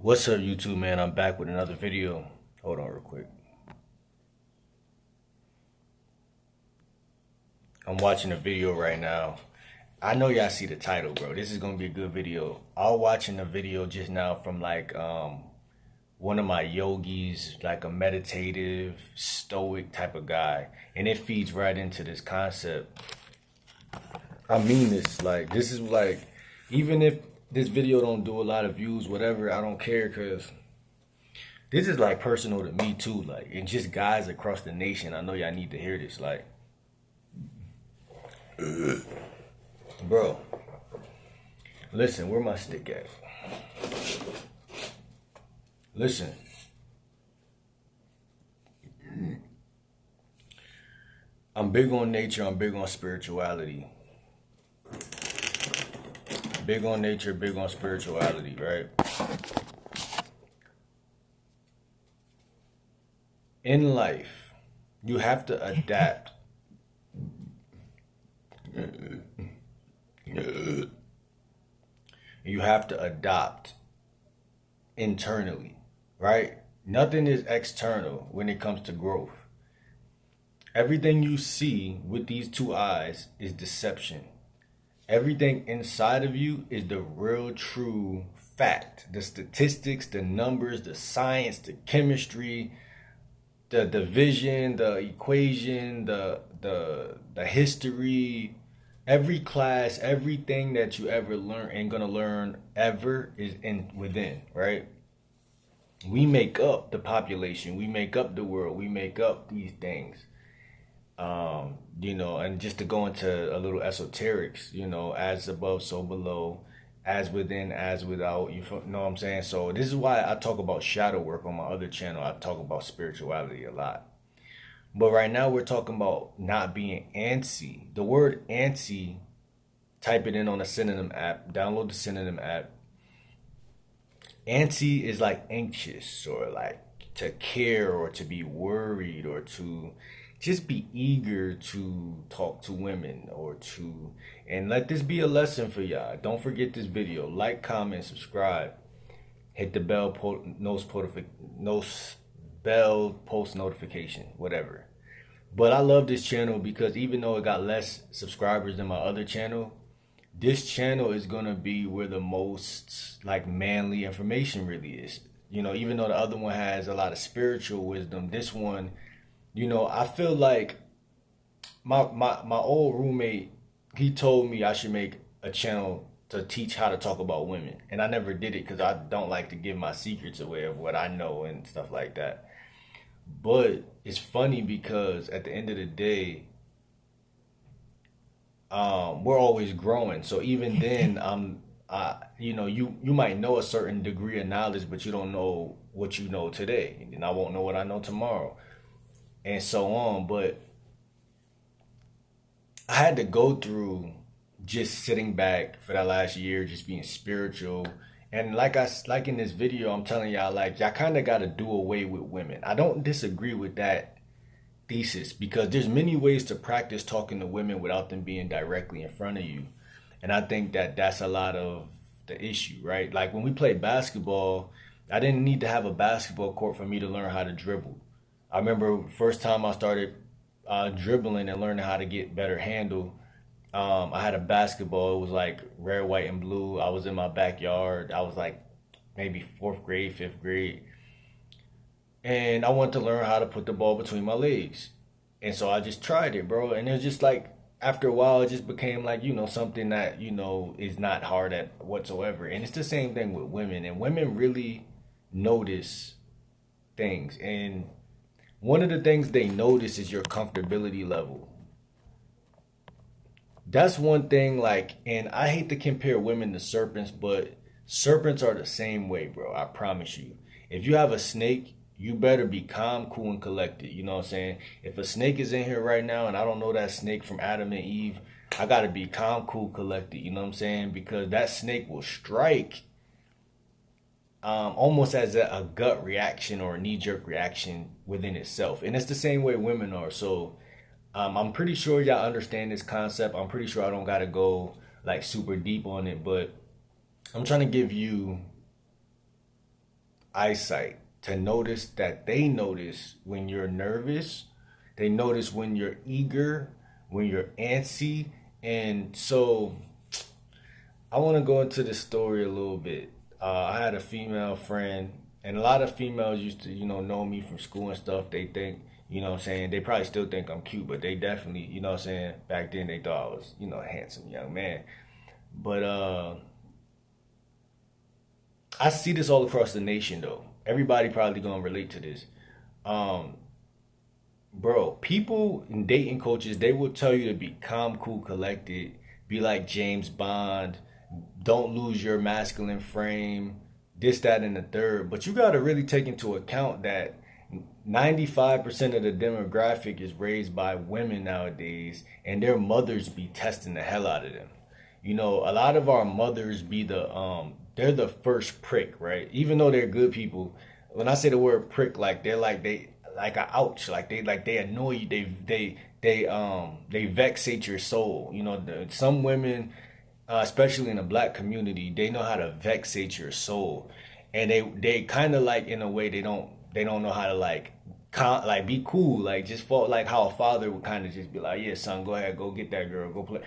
What's up, YouTube, man? I'm back with another video. Hold on real quick. I'm watching a video right now. I know y'all see the title, bro. This is gonna be a good video. I was watching a video just now from one of my yogis, like a meditative, stoic type of guy. And it feeds right into this concept. I mean this, this is even if this video don't do a lot of views, whatever, I don't care, because this is personal to me too, and just guys across the nation. I know y'all need to hear this, bro, listen, where my stick at? Listen, I'm big on nature, I'm big on spirituality. Big on nature, big on spirituality, right? In life, you have to adapt. You have to adopt internally, right? Nothing is external when it comes to growth. Everything you see with these two eyes is deception. Everything inside of you is the real, true fact. The statistics, the numbers, the science, the chemistry, the division, the equation, the history, every class, everything that you ever learn and gonna learn ever is within, right? We make up the population, we make up the world, we make up these things. And just to go into a little esoterics, as above, so below, as within, as without, you know what I'm saying? So this is why I talk about shadow work on my other channel. I talk about spirituality a lot. But right now we're talking about not being antsy. The word antsy, type it in on a synonym app, download the synonym app. Antsy is like anxious, or like to care, or to be worried, or to just be eager to talk to women, and let this be a lesson for y'all. Don't forget this video. Like, comment, subscribe. Hit the bell, post notification, whatever. But I love this channel because even though it got less subscribers than my other channel, this channel is going to be where the most manly information really is. Even though the other one has a lot of spiritual wisdom, this one, I feel like my old roommate, he told me I should make a channel to teach how to talk about women. And I never did it because I don't like to give my secrets away of what I know and stuff like that. But it's funny because at the end of the day, we're always growing. So even then, you might know a certain degree of knowledge, but you don't know what you know today. And I won't know what I know tomorrow, and so on. But I had to go through just sitting back for that last year, just being spiritual. And like in this video, I'm telling y'all, y'all kind of got to do away with women. I don't disagree with that thesis, because there's many ways to practice talking to women without them being directly in front of you. And I think that that's a lot of the issue, right? Like when we played basketball, I didn't need to have a basketball court for me to learn how to dribble. I remember first time I started dribbling and learning how to get better handle. I had a basketball. It was red, white, and blue. I was in my backyard. I was maybe 4th grade, 5th grade. And I wanted to learn how to put the ball between my legs. And so I just tried it, bro. And it was just after a while, it just became something that, is not hard at whatsoever. And it's the same thing with women. And women really notice things. And one of the things they notice is your comfortability level. That's one thing, and I hate to compare women to serpents, but serpents are the same way, bro. I promise you. If you have a snake, you better be calm, cool, and collected. You know what I'm saying? If a snake is in here right now and I don't know that snake from Adam and Eve, I got to be calm, cool, collected. You know what I'm saying? Because that snake will strike almost as a gut reaction or a knee-jerk reaction within itself. And it's the same way women are. So I'm pretty sure y'all understand this concept. I'm pretty sure I don't got to go super deep on it, but I'm trying to give you eyesight to notice that they notice when you're nervous, they notice when you're eager, when you're antsy. And so I want to go into the story a little bit. I had a female friend, and a lot of females used to, know me from school and stuff. They think, what I'm saying, they probably still think I'm cute, but they definitely, what I'm saying, back then they thought I was, a handsome young man. But I see this all across the nation, though. Everybody probably gonna relate to this. Um, Bro, people in dating coaches, they will tell you to be calm, cool, collected, be like James Bond, don't lose your masculine frame, this, that, and the third. But you got to really take into account that 95% of the demographic is raised by women nowadays, and their mothers be testing the hell out of them. A lot of our mothers be they're the first prick, right? Even though they're good people, when I say the word prick, they like a ouch, they annoy you, they vexate your soul. Some women, especially in the black community, they know how to vexate your soul, and they kind of like, in a way, they don't know how to be cool, just fall, like how a father would kind of just be like, yeah, son, go ahead, go get that girl, go play.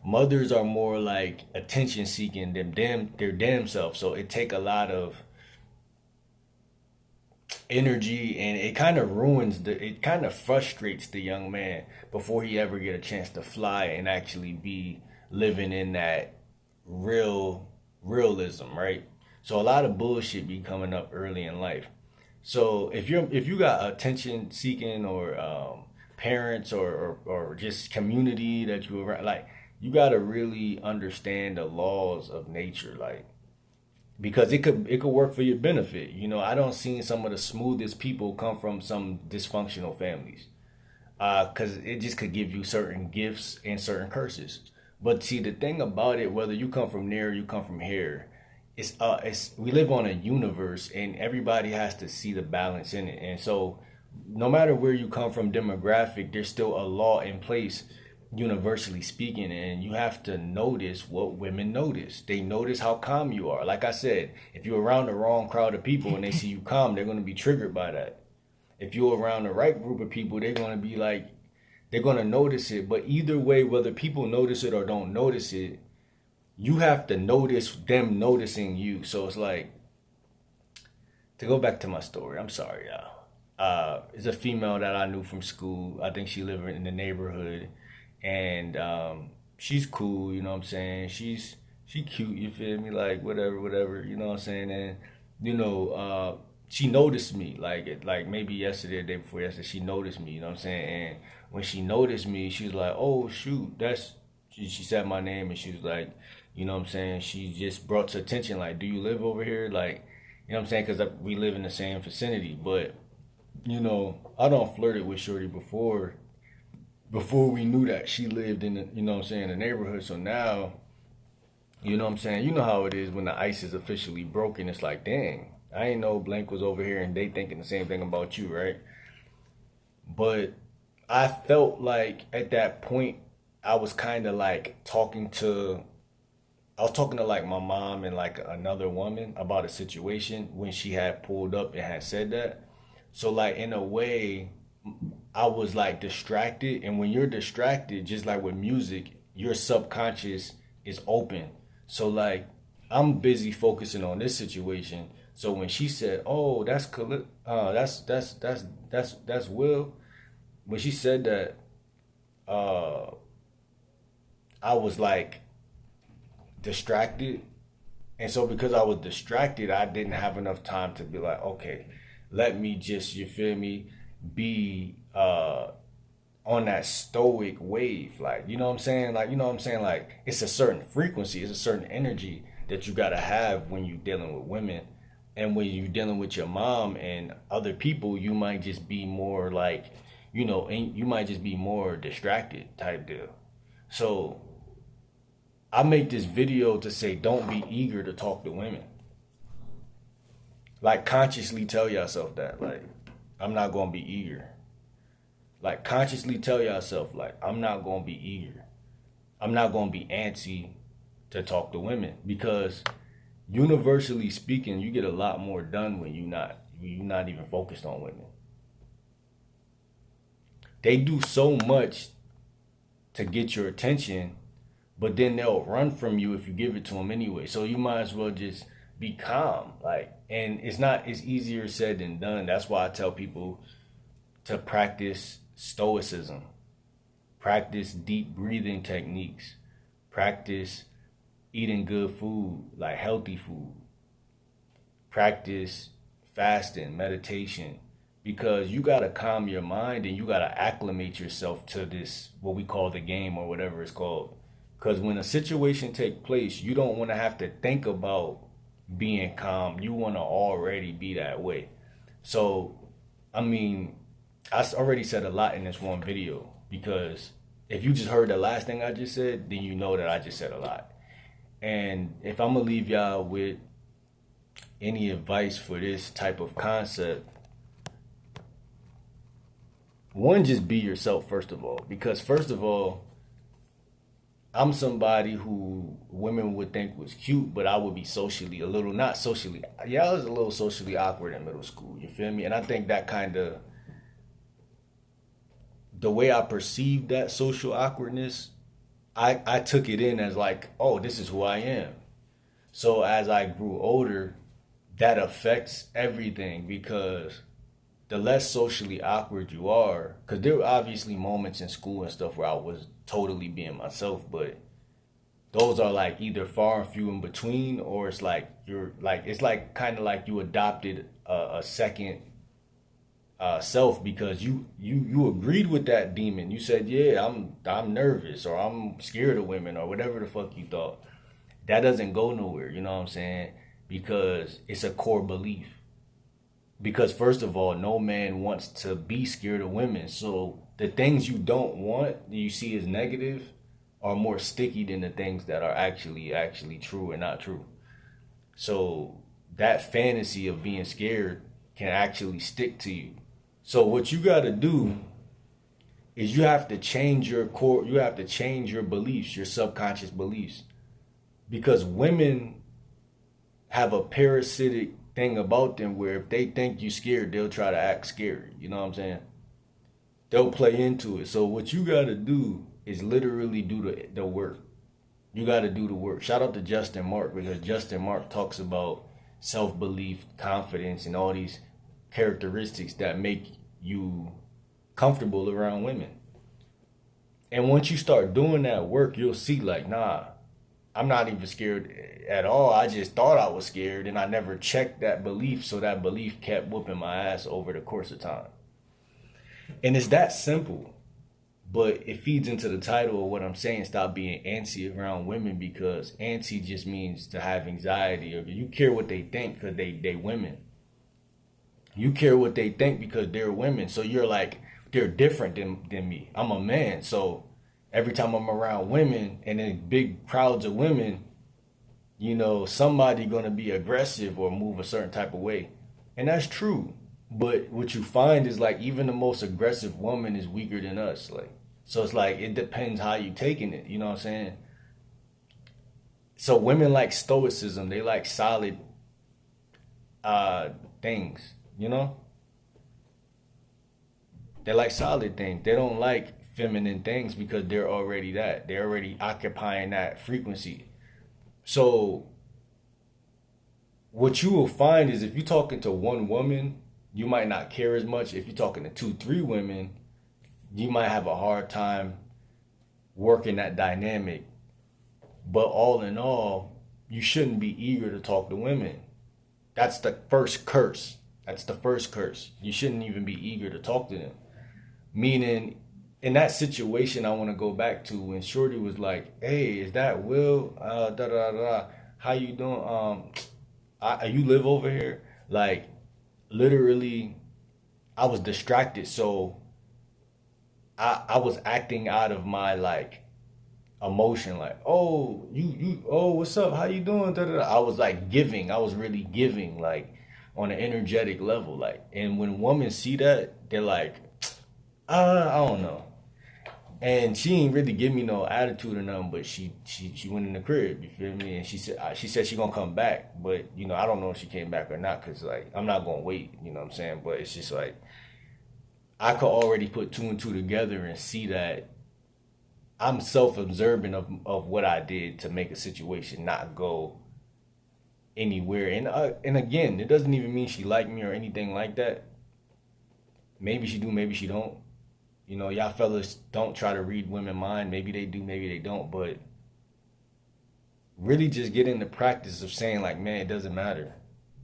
Mothers are more like attention seeking than their damn self, so it take a lot of energy, and it kind of frustrates the young man before he ever get a chance to fly and actually be living in that realism, right? So a lot of bullshit be coming up early in life. So if you got attention seeking, or parents, or just community that you around, you got to really understand the laws of nature, because it could work for your benefit. I don't see some of the smoothest people come from some dysfunctional families, because it just could give you certain gifts and certain curses. But see, the thing about it, whether you come from there or you come from here, it's we live on a universe, and everybody has to see the balance in it. And so no matter where you come from demographic, there's still a law in place, universally speaking, and you have to notice what women notice. They notice how calm you are. Like I said, if you're around the wrong crowd of people and they see you calm, they're going to be triggered by that. If you're around the right group of people, they're going to be they're going to notice it. But either way, whether people notice it or don't notice it, you have to notice them noticing you. So it's to go back to my story, I'm sorry, y'all. It's a female that I knew from school. I think she lived in the neighborhood. And she's cool, you know what I'm saying? She cute, you feel me? Whatever, you know what I'm saying? And she noticed me, like maybe yesterday or the day before yesterday, she noticed me, you know what I'm saying? And when she noticed me, she was like, oh shoot, she said my name, and she was like, you know what I'm saying? She just brought to attention, do you live over here? You know what I'm saying? Because we live in the same vicinity. But I don't flirted with shorty before we knew that she lived in the, the neighborhood. So now, you know what I'm saying? You know how it is when the ice is officially broken. It's like, dang, I ain't know Blank was over here and they thinking the same thing about you, right? But I felt like at that point, I was kind of talking to my mom and another woman about a situation when she had pulled up and had said that. So in a way, I was distracted, and when you're distracted, just like with music, your subconscious is open. So I'm busy focusing on this situation. So when she said, "Oh, that's Will," when she said that, I was distracted, and so because I was distracted, I didn't have enough time to be okay, let me just, you feel me, be on that stoic wave, you know what I'm saying, it's a certain frequency, it's a certain energy that you gotta have when you're dealing with women. And when you're dealing with your mom and other people, you might just be more you might just be more distracted type deal. So I make this video to say, don't be eager to talk to women. Consciously tell yourself that, I'm not going to be eager. Consciously tell yourself, I'm not going to be eager. I'm not going to be antsy to talk to women, because universally speaking, you get a lot more done when you're not even focused on women. They do so much to get your attention, but then they'll run from you if you give it to them anyway. So you might as well just be calm. Like, and it's easier said than done. That's why I tell people to practice stoicism, practice deep breathing techniques, practice eating good food, like healthy food, practice fasting, meditation, because you got to calm your mind and you got to acclimate yourself to this, what we call the game or whatever it's called. Because when a situation takes place, you don't want to have to think about being calm. You want to already be that way. So, I mean, I already said a lot in this one video, because if you just heard the last thing I just said, then you know that I just said a lot. And if I'm going to leave y'all with any advice for this type of concept, one, just be yourself, first of all. Because first of all, I'm somebody who women would think was cute, but I would be socially a little, not socially, yeah, I was a little socially awkward in middle school, you feel me? And I think that kind of, the way I perceived that social awkwardness, I took it in as like, oh, this is who I am. So as I grew older, that affects everything, because the less socially awkward you are, because there were obviously moments in school and stuff where I was totally being myself, but those are like either far and few in between, or it's like you're like, it's like kind of like you adopted a second self, because you agreed with that demon. You said, yeah, I'm nervous, or I'm scared of women, or whatever the fuck you thought. That doesn't go nowhere, you know what I'm saying? Because it's a core belief. Because first of all, no man wants to be scared of women. So the things you don't want, that you see as negative, are more sticky than the things that are actually true and not true. So that fantasy of being scared can actually stick to you. So what you got to do is you have to change your core, you have to change your beliefs, your subconscious beliefs. Because women have a parasitic thing about them where if they think you scared, they'll try to act scary. You know what I'm saying? They'll play into it. So what you got to do is literally do the work. You got to do the work. Shout out to Justin Mark, because Justin Mark talks about self-belief, confidence, and all these characteristics that make you comfortable around women. And once you start doing that work, you'll see like, nah, I'm not even scared at all. I just thought I was scared, and I never checked that belief. So that belief kept whooping my ass over the course of time. And it's that simple, but it feeds into the title of what I'm saying. Stop being antsy around women, because antsy just means to have anxiety, or you care what they think because they women. You care what they think because they're women. So you're like, they're different than me. I'm a man. So every time I'm around women and in big crowds of women, you know, somebody going to be aggressive or move a certain type of way. And that's true. But what you find is like even the most aggressive woman is weaker than us. Like, so it's like, it depends how you taking it. You know what I'm saying? So women like stoicism. They like solid things, you know? They like solid things. They don't like feminine things because they're already that. They're already occupying that frequency. So what you will find is if you're talking to one woman, you might not care as much. If you're talking to 2-3 women, you might have a hard time working that dynamic. But all in all, you shouldn't be eager to talk to women. That's the first curse. That's the first curse. You shouldn't even be eager to talk to them. Meaning, in that situation, I want to go back to when Shorty was like, "Hey, is that Will? How you doing? You live over here?" Like, literally, I was distracted, so I was acting out of my like emotion, like, "Oh, oh, what's up? How you doing?" I was like giving. I was really giving, like on an energetic level, like. And when women see that, they're like, I don't know. And she ain't really give me no attitude or nothing, but she went in the crib, you feel me? And she said she gonna come back, but I don't know if she came back or not, cause like I'm not gonna wait, you know what I'm saying? But it's just like I could already put two and two together and see that I'm self-observant of what I did to make a situation not go anywhere. And again, it doesn't even mean she liked me or anything like that. Maybe she do, maybe she don't. Y'all fellas don't try to read women's mind. Maybe they do, maybe they don't. But really just get in the practice of saying like, man, it doesn't matter.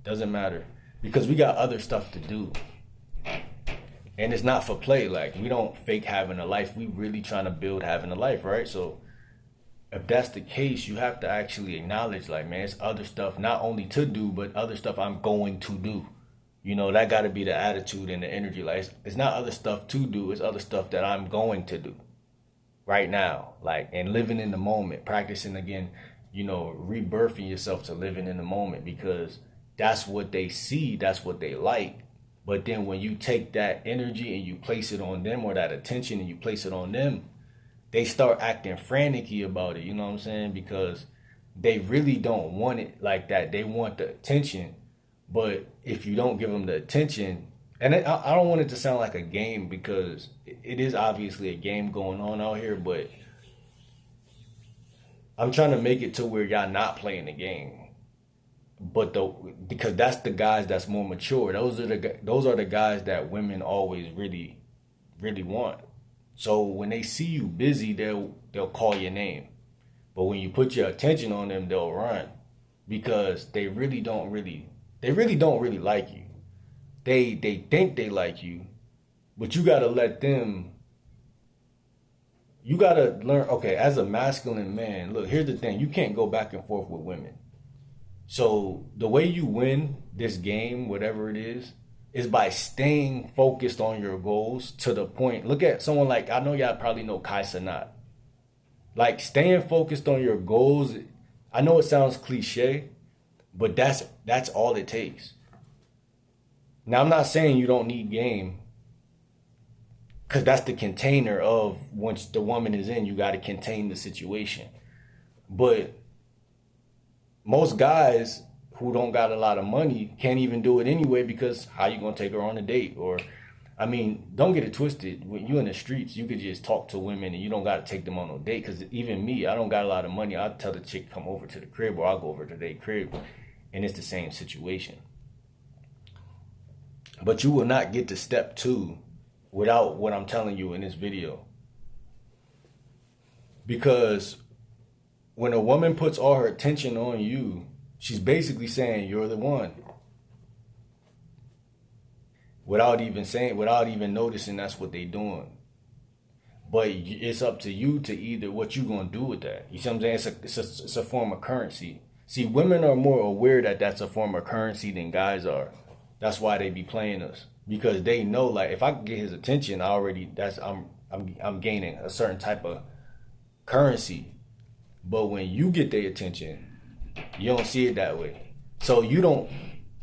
Doesn't matter. Because we got other stuff to do. And it's not for play. Like, we don't fake having a life. We really trying to build having a life, right? So if that's the case, you have to actually acknowledge like, man, it's other stuff not only to do, but other stuff I'm going to do. That got to be the attitude and the energy. Like, it's not other stuff to do. It's other stuff that I'm going to do right now. Like, and living in the moment, practicing again, rebirthing yourself to living in the moment, because that's what they see. That's what they like. But then when you take that energy and you place it on them, or that attention and you place it on them, they start acting frantic-y about it. You know what I'm saying? Because they really don't want it like that. They want the attention. But if you don't give them the attention, and I don't want it to sound like a game, because it is obviously a game going on out here, but I'm trying to make it to where y'all not playing the game. But because that's the guys that's more mature. Those are the guys that women always really, really want. So when they see you busy, they'll call your name. But when you put your attention on them, they'll run, because they really don't really like you. They think they like you, but you gotta let them. You gotta learn. Okay, as a masculine man, look, here's the thing: you can't go back and forth with women. So the way you win this game, whatever it is by staying focused on your goals to the point. Look at someone like, I know y'all probably know Kai Cenat. Like, staying focused on your goals. I know it sounds cliche, but that's all it takes. Now, I'm not saying you don't need game, because that's the container of once the woman is in, you got to contain the situation. But most guys who don't got a lot of money can't even do it anyway, because how you going to take her on a date? Or, I mean, don't get it twisted. When you in the streets, you could just talk to women and you don't got to take them on no date. Because even me, I don't got a lot of money. I'll tell the chick, come over to the crib, or I'll go over to their crib. And it's the same situation. But you will not get to step 2 without what I'm telling you in this video. Because when a woman puts all her attention on you, she's basically saying you're the one. Without even noticing that's what they doing. But it's up to you to either what you gonna do with that. You see what I'm saying? It's a form of currency. See, women are more aware that that's a form of currency than guys are. That's why they be playing us, because they know, like, if I can get his attention, I'm gaining a certain type of currency. But when you get their attention, you don't see it that way. So you don't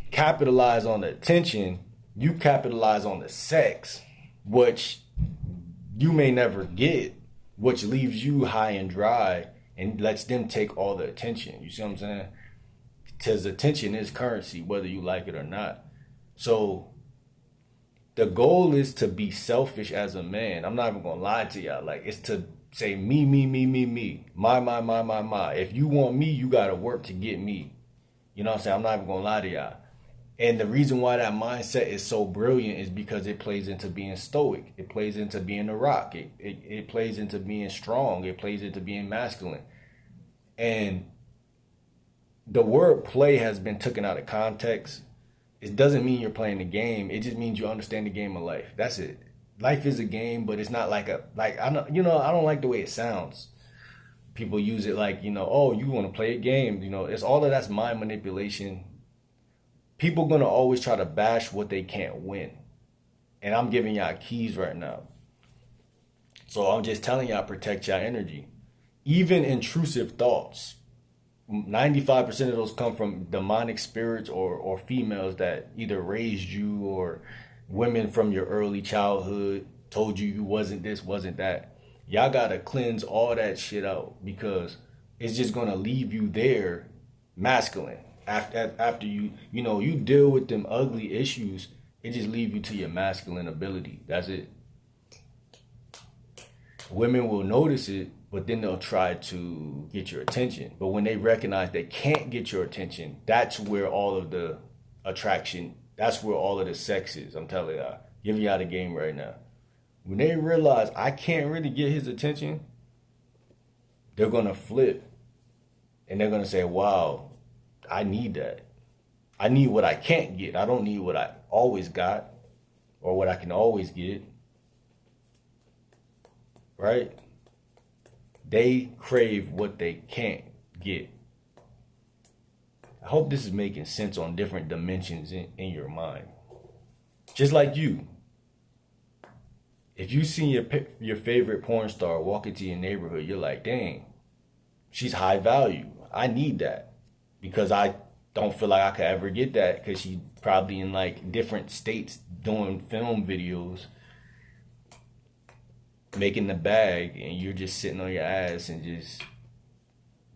capitalize on the attention, you capitalize on the sex, which you may never get, which leaves you high and dry and lets them take all the attention. You see what I'm saying? Because attention is currency, whether you like it or not. So the goal is to be selfish as a man. I'm not even going to lie to y'all. Like, it's to say me, my. If you want me, you got to work to get me. You know what I'm saying? I'm not even going to lie to y'all. And the reason why that mindset is so brilliant is because it plays into being stoic. It plays into being a rock. It plays into being strong. It plays into being masculine. And the word play has been taken out of context. It doesn't mean you're playing the game. It just means you understand the game of life. That's it. Life is a game, but it's not I don't like the way it sounds. People use it like, oh, you want to play a game. It's all of that's mind manipulation. People gonna always try to bash what they can't win. And I'm giving y'all keys right now. So I'm just telling y'all, protect y'all energy. Even intrusive thoughts, 95% of those come from demonic spirits or females that either raised you, or women from your early childhood told you wasn't this, wasn't that. Y'all gotta cleanse all that shit out, because it's just gonna leave you there masculine. After you deal with them ugly issues, it just leave you to your masculine ability. That's it. Women will notice it, but then they'll try to get your attention. But when they recognize they can't get your attention, that's where all of the attraction, that's where all of the sex is. I'm telling y'all, giving y'all the game right now. When they realize I can't really get his attention, they're gonna flip, and they're gonna say, wow, I need that. I need what I can't get. I don't need what I always got or what I can always get. Right? They crave what they can't get. I hope this is making sense on different dimensions in your mind. Just like you. If you see your favorite porn star walk into your neighborhood, you're like, dang, she's high value. I need that. Because I don't feel like I could ever get that, because she's probably in like different states doing film videos, making the bag, and you're just sitting on your ass and just,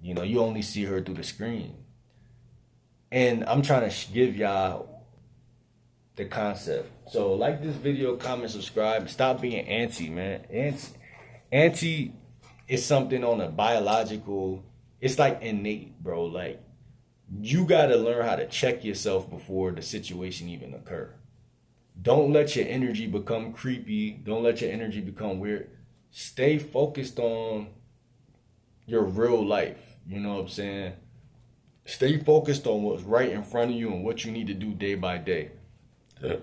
you only see her through the screen. And I'm trying to give y'all the concept. So like this video, comment, subscribe, stop being antsy, man. Antsy is something on a biological, it's like innate, bro. Like, you gotta learn how to check yourself before the situation even occur. Don't let your energy become creepy. Don't let your energy become weird. Stay focused on your real life. You know what I'm saying? Stay focused on what's right in front of you and what you need to do day by day.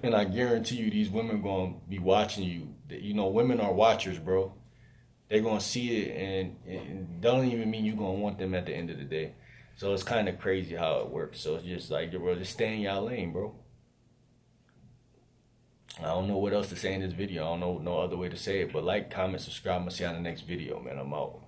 And I guarantee you, these women going to be watching you. Women are watchers, bro. They're going to see it, and it don't even mean you're going to want them at the end of the day. So it's kind of crazy how it works. So it's just like, bro, just stay in y'all lane, bro. I don't know what else to say in this video. I don't know no other way to say it. But like, comment, subscribe. I'm going to see you on the next video, man. I'm out.